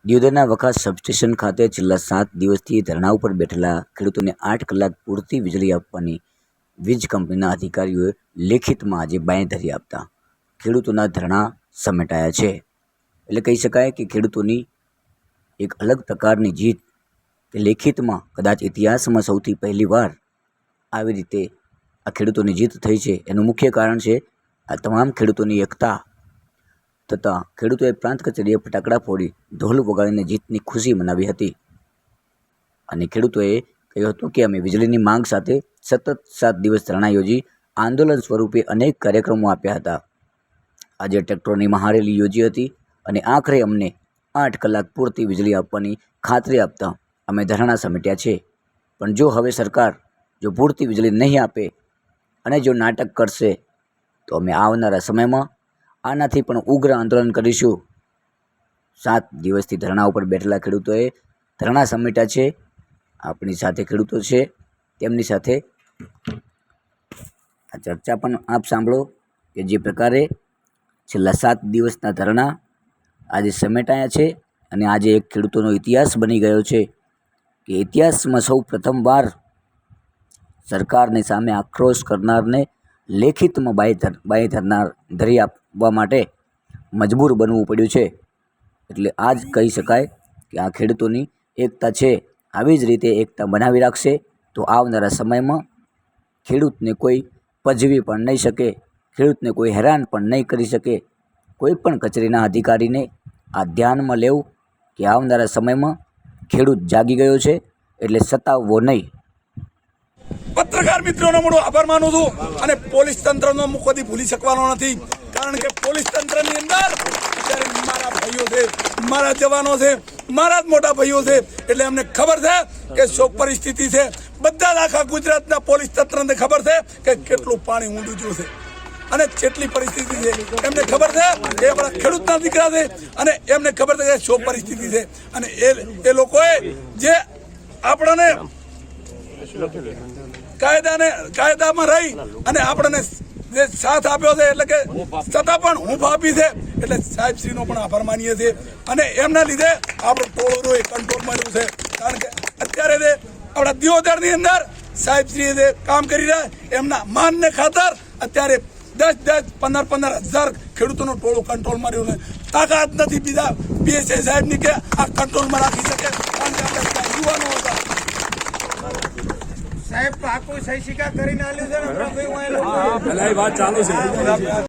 દિયોદરના વખા substation ખાતે છેલ્લા 7 દિવસથી ધરણા ઉપર બેઠેલા ખેડૂતોને 8 કલાક પૂરતી વીજળી આપવાની વીજ કંપનીના અધિકારીઓએ લેખિતમાં આજે બાંયધરી આપતા ખેડૂતોના ધરણા સમેટાયા છે। એટલે કહી શકાય કે ખેડૂતોની એક અલગ પ્રકારની જીત કે લેખિતમાં કદાચ ઇતિહાસમાં સૌથી પહેલીવાર આવી રીતે આ ખેડૂતોની જીત થઈ છે। એનું મુખ્ય કારણ છે આ તમામ ખેડૂતોની એકતા તથા ખેડૂતોએ પ્રાંત કચેરીએ ફટાકડા ફોડી ઢોલ વગાડીને જીતની ખુશી મનાવી હતી અને ખેડૂતોએ કહ્યું હતું કે અમે વીજળીની માંગ સાથે સતત 7 દિવસ ધરણા યોજી આંદોલન સ્વરૂપે અનેક કાર્યક્રમો આપ્યા હતા। આજે ટ્રેક્ટરોની મહારેલી યોજી હતી અને આખરે અમને 8 કલાક પૂરતી વીજળી આપવાની ખાતરી આપતા અમે ધરણા સમેટ્યા છે। પણ જો હવે સરકાર જો પૂરતી વીજળી નહીં આપે અને જો નાટક કરશે તો અમે આવનારા સમયમાં આનાથી પણ ઉગ્ર આંદોલન કરીશું। 7 દિવસથી ધરણા ઉપર બેઠેલા ખેડૂતોએ ધરણા સમેટ્યા છે। આપણી સાથે ખેડૂતો છે, તેમની સાથે આ ચર્ચા પણ આપ સાંભળો કે જે પ્રકારે છેલ્લા 7 દિવસના ધરણા આજે સમેટાયા છે અને આજે એક ખેડૂતોનો ઇતિહાસ બની ગયો છે કે ઇતિહાસમાં સૌ પ્રથમવાર સરકારની સામે આક્રોશ કરનારને લેખિતમાં બાંયધરી આપવા માટે મજબૂર બનવું પડ્યું છે। એટલે આ જ કહી શકાય કે આ ખેડૂતોની એકતા છે। આવી જ રીતે એકતા બનાવી રાખશે તો આવનારા સમયમાં ખેડૂતને કોઈ પજવી પણ નહીં શકે, ખેડૂતને કોઈ હેરાન પણ નહીં કરી શકે। કોઈ પણ કચેરીના અધિકારીને આ ધ્યાનમાં લેવું કે આવનારા સમયમાં ખેડૂત જાગી ગયો છે એટલે સતાવવો નહીં। પત્રકાર મિત્રોનો મોટો આભાર માનું છું અને પોલીસ તંત્રનો હું કદી ભૂલી શકવાનો નથી, કારણ કે પોલીસ તંત્રની અંદર અત્યારે મારા ભાઈઓ છે, મારા જવાનો છે, મારા જ મોટા ભાઈઓ છે, એટલે અમને ખબર છે કે શું પરિસ્થિતિ છે। બધા જ આખા ગુજરાતના પોલીસ તંત્રને ખબર છે કે કેટલું પાણી ઊંડું ગયું છે અને કેટલી પરિસ્થિતિ છે। એમને ખબર છે કે આપણા ખેડૂતના દીકરા છે અને એમને ખબર છે કે શું પરિસ્થિતિ છે અને એ લોકોએ જે આપણને કાયદામાં રહી અને આપણને જે સાથ આપ્યો છે, એટલે કે છતાં પણ હૂંફ આપી છે, એટલે સાહેબશ્રીનો પણ આભાર માનીએ છીએ અને એમના લીધે આપણું ટોળું કંટ્રોલ મળ્યું છે। કારણ કે અત્યારે જે આપણા દિયોદરની અંદર સાહેબશ્રી જે કામ કરી રહ્યા એમના માનને ખાતર અત્યારે 10-15 હજાર ખેડૂતોનું ટોળું કંટ્રોલ માર્યું છે। તાકાત નથી બીજા પીએસઆઈ સાહેબની કે આ કંટ્રોલમાં રાખી શકે, કારણ કે આપણે યુવાનો હતા સાહેબ પાકું સહી શિકા કરીને આલ્યું છે ને વાત ચાલુ છે।